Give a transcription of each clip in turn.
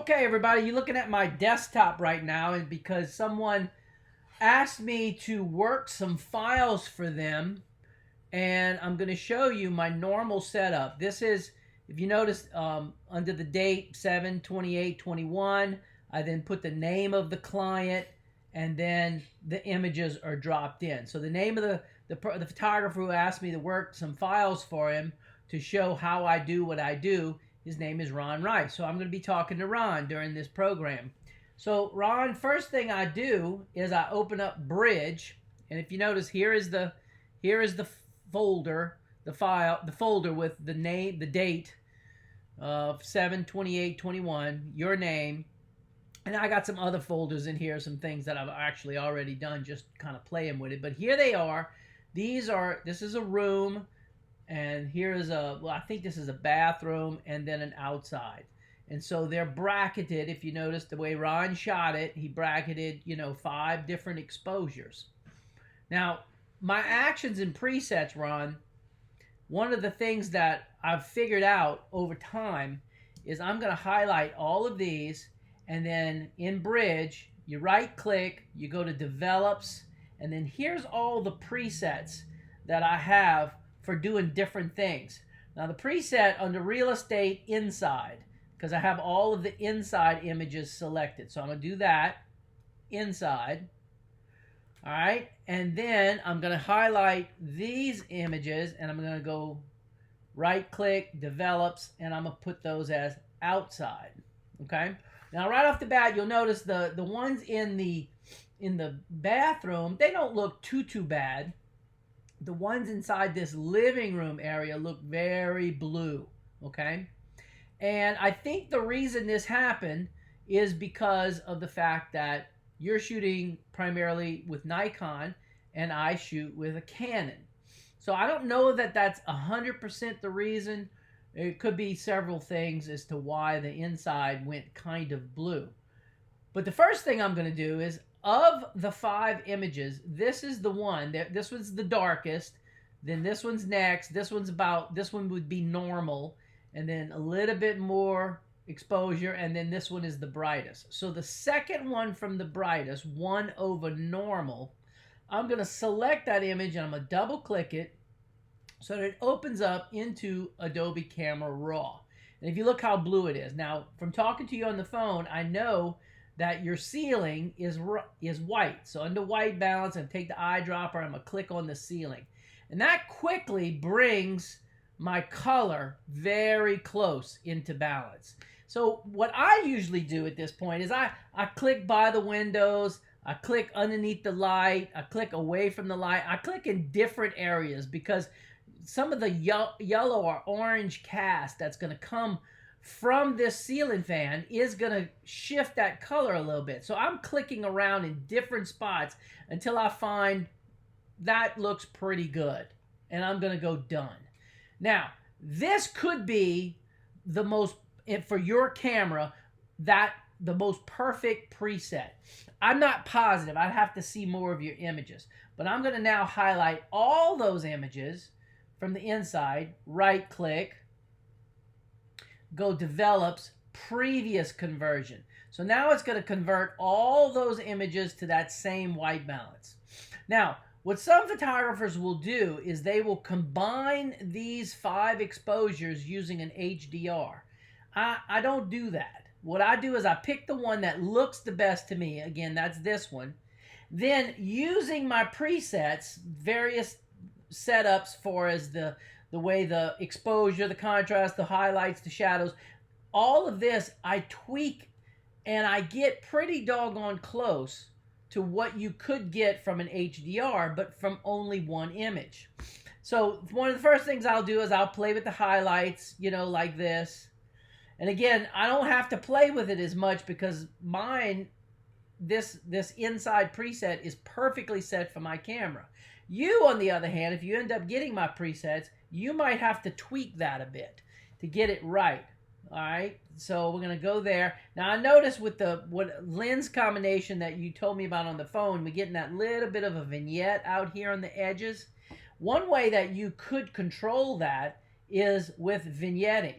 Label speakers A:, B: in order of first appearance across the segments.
A: Okay, everybody, you're looking at my desktop right now, and because someone asked me to work some files for them, and I'm going to show you my normal setup. This is, if you notice, under the date 7/28/21, I then put the name of the client, and then the images are dropped in. So the name of the photographer who asked me to work some files for him to show how I do what I do, his name is Ron Rice. So I'm going to be talking to Ron during this program. So Ron, first thing I do is I open up Bridge, and if you notice, here is the folder, the folder with the name, the date of 7/28/21, your name, and I got some other folders in here, some things that I've actually already done, just kind of playing with it. But here they are. This is a room, and here is I think this is a bathroom, and then an outside. And so they're bracketed. If you notice the way Ron shot it, he bracketed, 5 different exposures. Now, my actions and presets, Ron, one of the things that I've figured out over time is I'm going to highlight all of these, and then in Bridge, you right click, you go to Develops, and then here's all the presets that I have for doing different things. Now the preset under Real Estate Inside, because I have all of the inside images selected. So I'm going to do that, inside. All right, and then I'm going to highlight these images, and I'm going to go right click, Develops, and I'm going to put those as outside. Okay, now right off the bat, you'll notice the ones in the bathroom, they don't look too bad. The ones inside this living room area look very blue. Okay, and I think the reason this happened is because of the fact that you're shooting primarily with Nikon and I shoot with a Canon. So I don't know that that's 100% the reason. It could be several things as to why the inside went kind of blue. But the first thing I'm going to do is, of the 5 images, this is the one. This one's the darkest. Then this one's next. This one would be normal. And then a little bit more exposure, and then this one is the brightest. So the second one from the brightest, 1 over normal, I'm going to select that image, and I'm going to double click it so that it opens up into Adobe Camera Raw. And if you look how blue it is. Now, from talking to you on the phone, I know that your ceiling is white. So under white balance, and take the eyedropper, I'm going to click on the ceiling. And that quickly brings my color very close into balance. So what I usually do at this point is I click by the windows, I click underneath the light, I click away from the light, I click in different areas, because some of the yellow or orange cast that's going to come from this ceiling fan is going to shift that color a little bit. So I'm clicking around in different spots until I find that looks pretty good, and I'm going to go done. Now, this could be the most, for your camera, the most perfect preset. I'm not positive. I'd have to see more of your images. But I'm going to now highlight all those images from the inside, right click, go Develops, Previous Conversion. So now it's going to convert all those images to that same white balance. Now, what some photographers will do is they will combine these 5 exposures using an HDR. I don't do that. What I do is I pick the one that looks the best to me. Again, that's this one. Then using my presets, various setups for as the way the exposure, the contrast, the highlights, the shadows, all of this I tweak, and I get pretty doggone close to what you could get from an HDR, but from only one image. So one of the first things I'll do is I'll play with the highlights, like this. And again, I don't have to play with it as much because mine, this inside preset is perfectly set for my camera. You, on the other hand, if you end up getting my presets, you might have to tweak that a bit to get it right. All right, so we're going to go there. Now, I noticed with the lens combination that you told me about on the phone, we're getting that little bit of a vignette out here on the edges. One way that you could control that is with vignetting.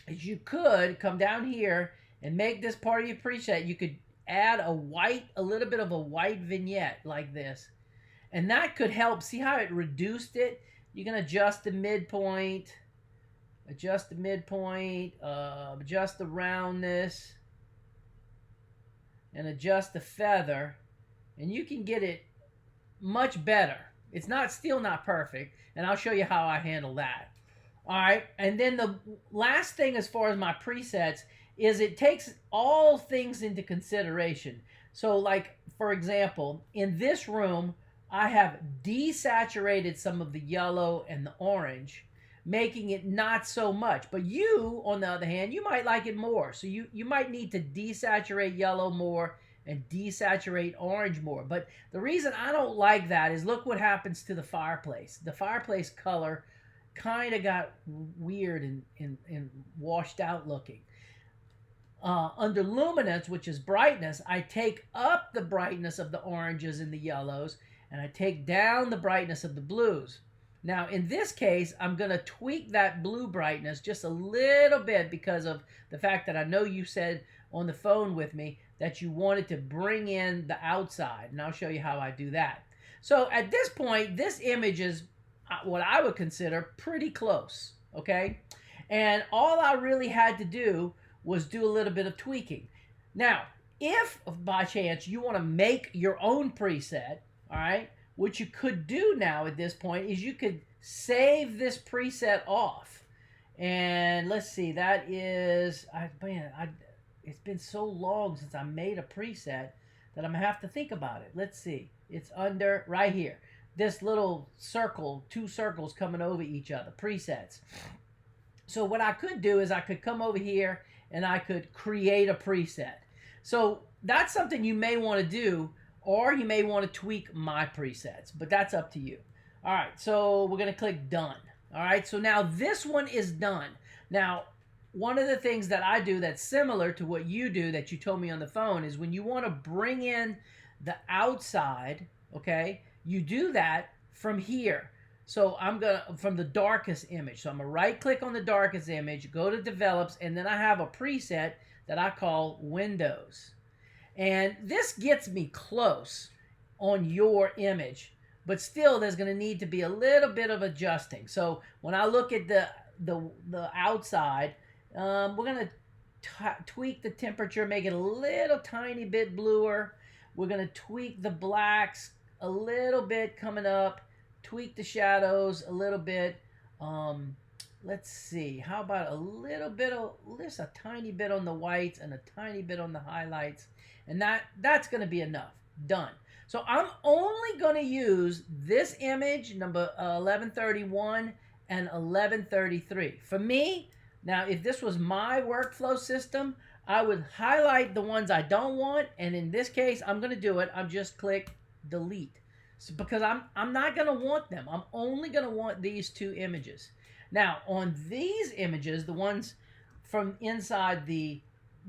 A: Is you could come down here and make this part of your preset, you could add a little bit of a white vignette like this. And that could help. See how it reduced it? You can adjust the midpoint, adjust the roundness, and adjust the feather, and you can get it much better. It's still not perfect, and I'll show you how I handle that. All right, and then the last thing as far as my presets is it takes all things into consideration. So like, for example, in this room, I have desaturated some of the yellow and the orange, making it not so much. But you, on the other hand, you might like it more. So you might need to desaturate yellow more and desaturate orange more. But the reason I don't like that is look what happens to the fireplace. The fireplace color kind of got weird and washed out looking. Under luminance, which is brightness, I take up the brightness of the oranges and the yellows, and I take down the brightness of the blues. Now, in this case, I'm going to tweak that blue brightness just a little bit because of the fact that I know you said on the phone with me that you wanted to bring in the outside, and I'll show you how I do that. So at this point, this image is what I would consider pretty close, okay? And all I really had to do was do a little bit of tweaking. Now, if by chance you want to make your own preset, all right, what you could do now at this point is you could save this preset off. And let's see, that is, it's been so long since I made a preset that I'm going to have to think about it. Let's see, it's under right here. This little circle, two circles coming over each other, presets. So what I could do is I could come over here and I could create a preset. So that's something you may want to do, or you may want to tweak my presets, but that's up to you. All right, so we're going to click done. All right, so now this one is done. Now, one of the things that I do that's similar to what you do that you told me on the phone is when you want to bring in the outside, okay, you do that from here. So I'm going to, from the darkest image. So I'm going to right click on the darkest image, go to develops, and then I have a preset that I call Windows. And this gets me close on your image, but still there's going to need to be a little bit of adjusting. So when I look at the outside, we're going to tweak the temperature, make it a little tiny bit bluer. We're going to tweak the blacks a little bit coming up, tweak the shadows a little bit. Let's see, how about a little bit of, just a tiny bit on the whites and a tiny bit on the highlights. And that's going to be enough. Done. So I'm only going to use this image, number 1131 and 1133. For me, now if this was my workflow system, I would highlight the ones I don't want. And in this case, I'm going to do it. I'm just click delete. So, because I'm not going to want them. I'm only going to want these two images. Now, on these images, the ones from inside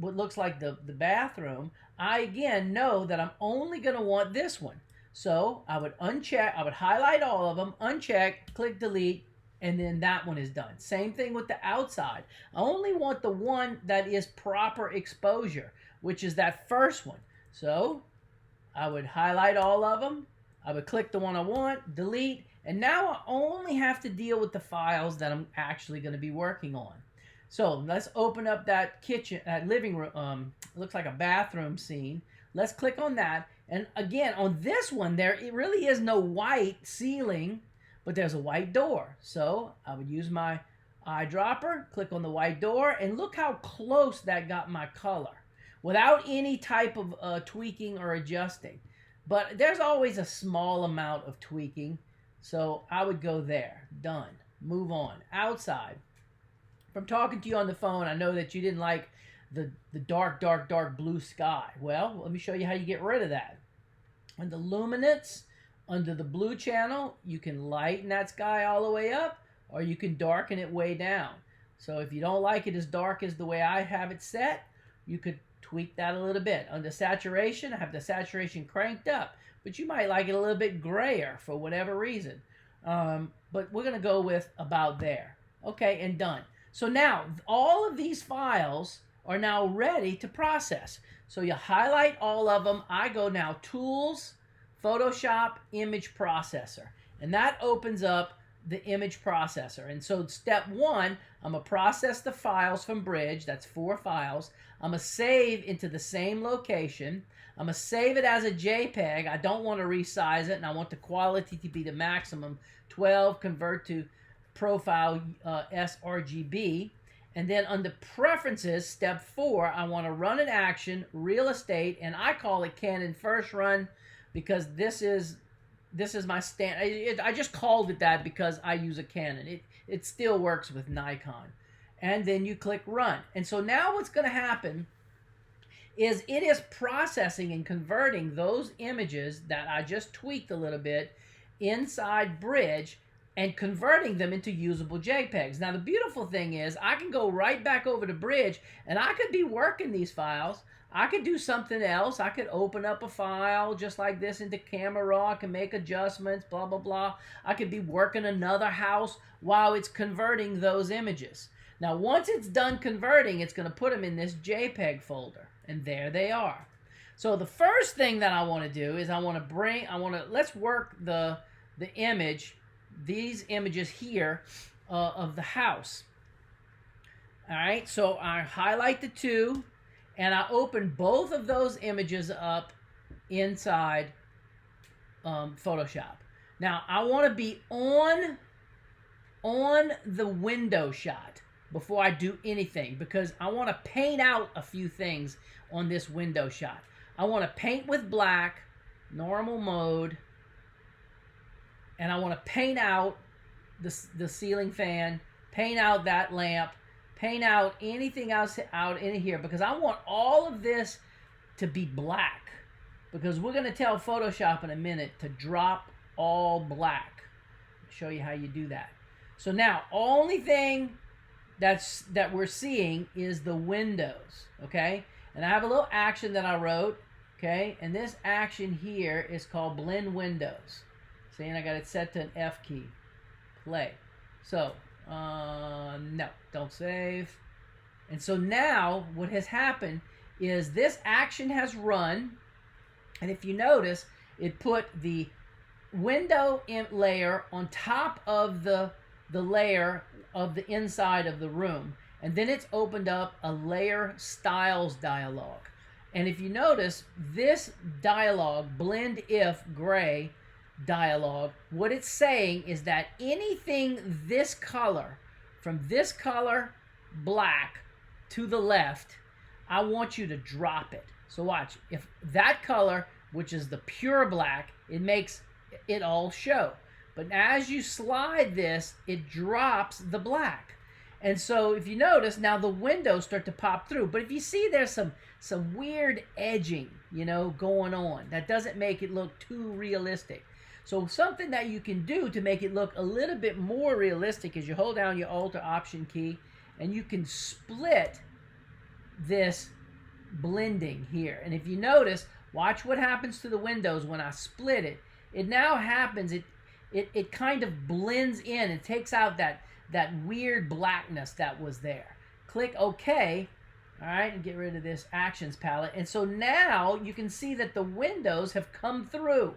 A: what looks like the bathroom, I again know that I'm only going to want this one. So I would uncheck, I would highlight all of them, uncheck, click delete, and then that one is done. Same thing with the outside. I only want the one that is proper exposure, which is that first one. So I would highlight all of them. I would click the one I want, delete, and now I only have to deal with the files that I'm actually going to be working on. So let's open up that kitchen, that living room, looks like a bathroom scene. Let's click on that. And again, on this one, it really is no white ceiling, but there's a white door. So I would use my eyedropper, click on the white door, and look how close that got my color without any type of tweaking or adjusting. But there's always a small amount of tweaking. So I would go there. Done. Move on. Outside. From talking to you on the phone, I know that you didn't like the dark, dark, dark blue sky. Well, let me show you how you get rid of that. On the luminance, under the blue channel, you can lighten that sky all the way up, or you can darken it way down. So if you don't like it as dark as the way I have it set, you could tweak that a little bit. Under saturation, I have the saturation cranked up, but you might like it a little bit grayer for whatever reason. But we're going to go with about there. Okay, and done. So now, all of these files are now ready to process. So you highlight all of them. I go now Tools, Photoshop, Image Processor. And that opens up the image processor. And so step one, I'm going to process the files from Bridge. That's 4 files. I'm going to save into the same location. I'm going to save it as a JPEG. I don't want to resize it, and I want the quality to be the maximum. 12, convert to profile sRGB. And then under Preferences, step 4, I want to run an action, real estate, and I call it Canon First Run because this is my stand. I just called it that because I use a Canon. It still works with Nikon. And then you click Run. And so now what's going to happen is it is processing and converting those images that I just tweaked a little bit inside Bridge and converting them into usable JPEGs. Now the beautiful thing is I can go right back over to Bridge and I could be working these files. I could do something else. I could open up a file just like this into Camera Raw. I can make adjustments, blah, blah, blah. I could be working another house while it's converting those images. Now, once it's done converting, it's going to put them in this JPEG folder. And there they are. So the first thing that I want to do is let's work the image, these images here of the house. All right, so I highlight the 2. And I open both of those images up inside Photoshop. Now, I want to be on the window shot before I do anything because I want to paint out a few things on this window shot. I want to paint with black, normal mode, and I want to paint out the ceiling fan, paint out that lamp, paint out anything else out in here because I want all of this to be black because we're going to tell Photoshop in a minute to drop all black. I'll show you how you do that. So now, only thing that we're seeing is the windows, okay? And I have a little action that I wrote, okay? And this action here is called Blend Windows. See, and I got it set to an F key. Play. So, no, don't save. And so now what has happened is this action has run, and if you notice, it put the window layer on top of the layer of the inside of the room, and then it's opened up a layer styles dialog. And if you notice, this dialog, blend if gray dialog, what it's saying is that anything this color, from this color black to the left, I want you to drop it. So watch, if that color, which is the pure black, it makes it all show. But as you slide this, it drops the black. And so if you notice, now the windows start to pop through. But if you see there's some weird edging, going on, that doesn't make it look too realistic. So something that you can do to make it look a little bit more realistic is you hold down your Alt or Option key and you can split this blending here. And if you notice, watch what happens to the windows when I split it. It now happens, it kind of blends in and takes out that weird blackness that was there. Click OK, all right, and get rid of this Actions palette. And so now you can see that the windows have come through.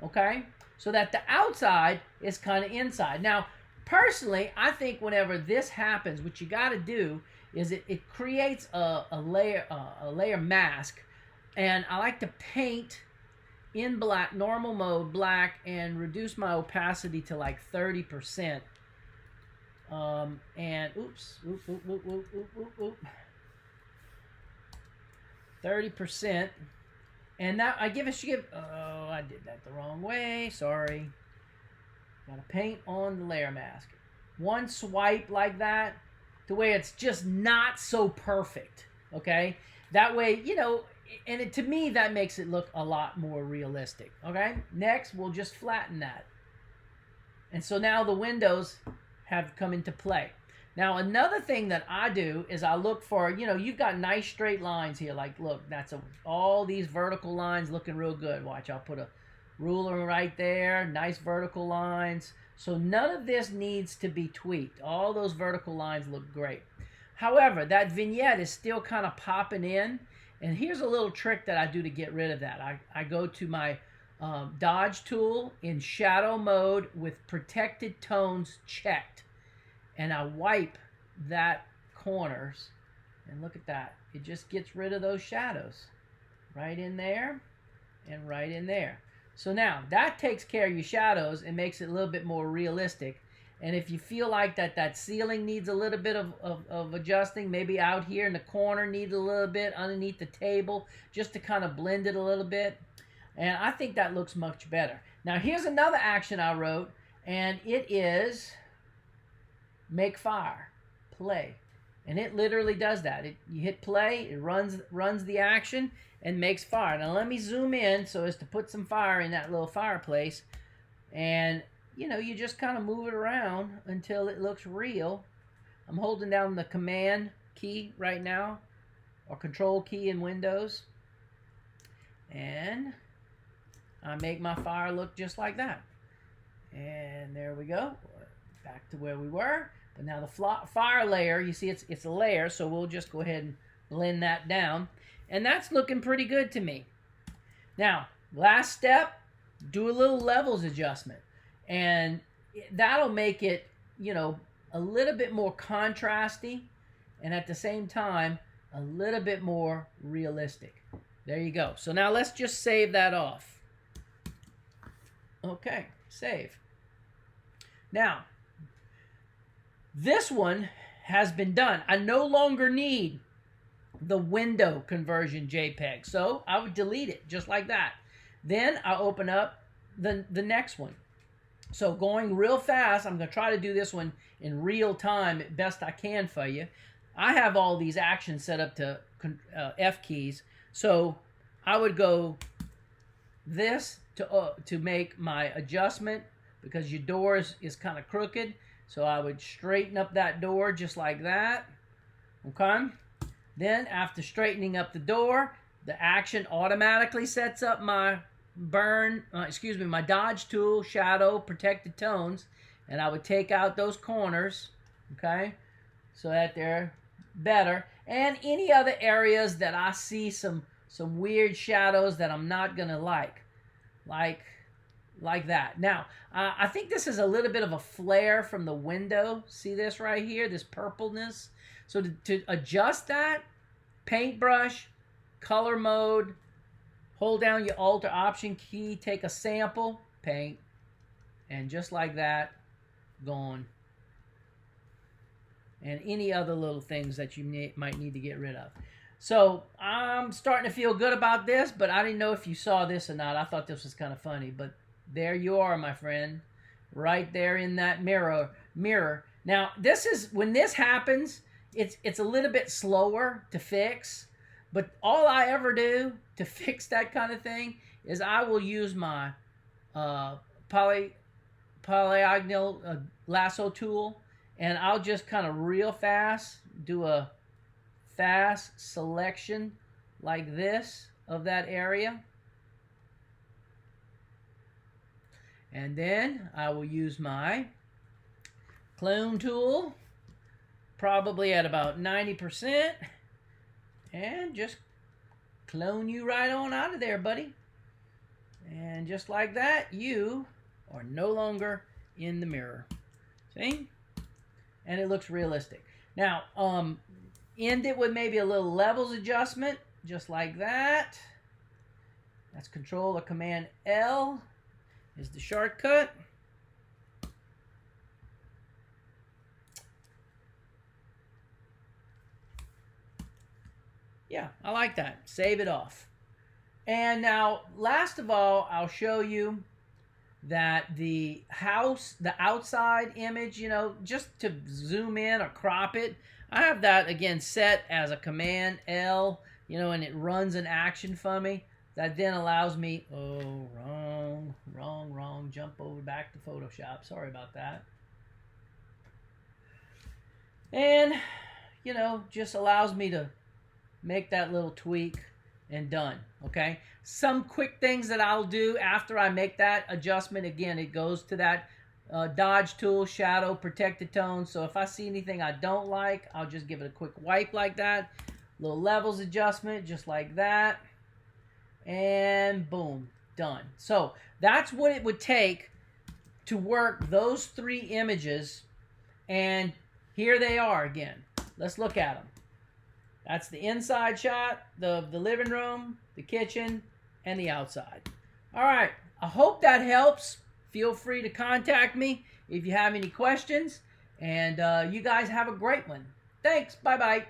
A: Okay, so that the outside is kind of inside. Now, personally, I think whenever this happens, what you got to do is it creates a layer mask, and I like to paint in black, normal mode, black, and reduce my opacity to like 30%. And oops, 30%. And now I oh, I did that the wrong way. Sorry. Got to paint on the layer mask. One swipe like that to where it's just not so perfect. Okay? That way, and to me, that makes it look a lot more realistic. Okay? Next, we'll just flatten that. And so now the windows have come into play. Now, another thing that I do is I look for, you've got nice straight lines here. Like, look, that's all these vertical lines looking real good. Watch, I'll put a ruler right there. Nice vertical lines. So none of this needs to be tweaked. All those vertical lines look great. However, that vignette is still kind of popping in. And here's a little trick that I do to get rid of that. I go to my dodge tool in shadow mode with protected tones checked. And I wipe that corners. And look at that. It just gets rid of those shadows. Right in there and right in there. So now that takes care of your shadows and makes it a little bit more realistic. And if you feel like that ceiling needs a little bit of adjusting, maybe out here in the corner needs a little bit underneath the table, just to kind of blend it a little bit. And I think that looks much better. Now here's another action I wrote, and it is make fire, play. And it literally does that. You hit play, it runs the action and makes fire. Now let me zoom in so as to put some fire in that little fireplace. And you know, you just kind of move it around until it looks real. I'm holding down the command key right now, or control key in Windows. And I make my fire look just like that. And there we go. Back to where we were. But now the fire layer, you see it's a layer, so we'll just go ahead and blend that down. And that's looking pretty good to me. Now, last step, do a little levels adjustment. And that'll make it, you know, a little bit more contrasty and at the same time, a little bit more realistic. There you go. So now let's just save that off. Okay, save. Now, this one has been done. I no longer need the window conversion JPEG. So I would delete it just like that. Then I'll open up the next one. So going real fast, I'm going to try to do this one in real time best I can for you. I have all these actions set up to F keys. So I would go this to make my adjustment because your door is kind of crooked. So I would straighten up that door just like that. Okay. Then after straightening up the door, the action automatically sets up my my dodge tool, shadow, protected tones, and I would take out those corners, okay, so that they're better, and any other areas that I see some weird shadows that I'm not gonna like that. Now, I think this is a little bit of a flare from the window. See this right here, this purpleness? So to adjust that, paintbrush, color mode, hold down your Alt or Option key, take a sample, paint, and just like that, gone. And any other little things that you might need to get rid of. So I'm starting to feel good about this, but I didn't know if you saw this or not. I thought this was kind of funny, but there you are, my friend, right there in that mirror. Now, this is when this happens, it's a little bit slower to fix. But all I ever do to fix that kind of thing is I will use my polygonal lasso tool, and I'll just kind of real fast do a fast selection like this of that area. And then I will use my clone tool, probably at about 90%. And just clone you right on out of there, buddy. And just like that, you are no longer in the mirror. See? And it looks realistic. Now, end it with maybe a little levels adjustment, just like that. That's Control or Command L is the shortcut. Yeah, I like that. Save it off. And now, last of all, I'll show you that the house, the outside image, you know, just to zoom in or crop it, I have that, again, set as a Command L, you know, and it runs an action for me. That then allows me, oh, wrong, jump over back to Photoshop. Sorry about that. And, you know, just allows me to make that little tweak and done. Okay, some quick things that I'll do after I make that adjustment. Again, it goes to that dodge tool, shadow, protected tone. So if I see anything I don't like, I'll just give it a quick wipe like that. Little levels adjustment, just like that. And boom, done. So that's what it would take to work those 3 images. And here they are again. Let's look at them. That's the inside shot, the living room, the kitchen, and the outside. All right, I hope that helps. Feel free to contact me if you have any questions. And you guys have a great one. Thanks. Bye-bye.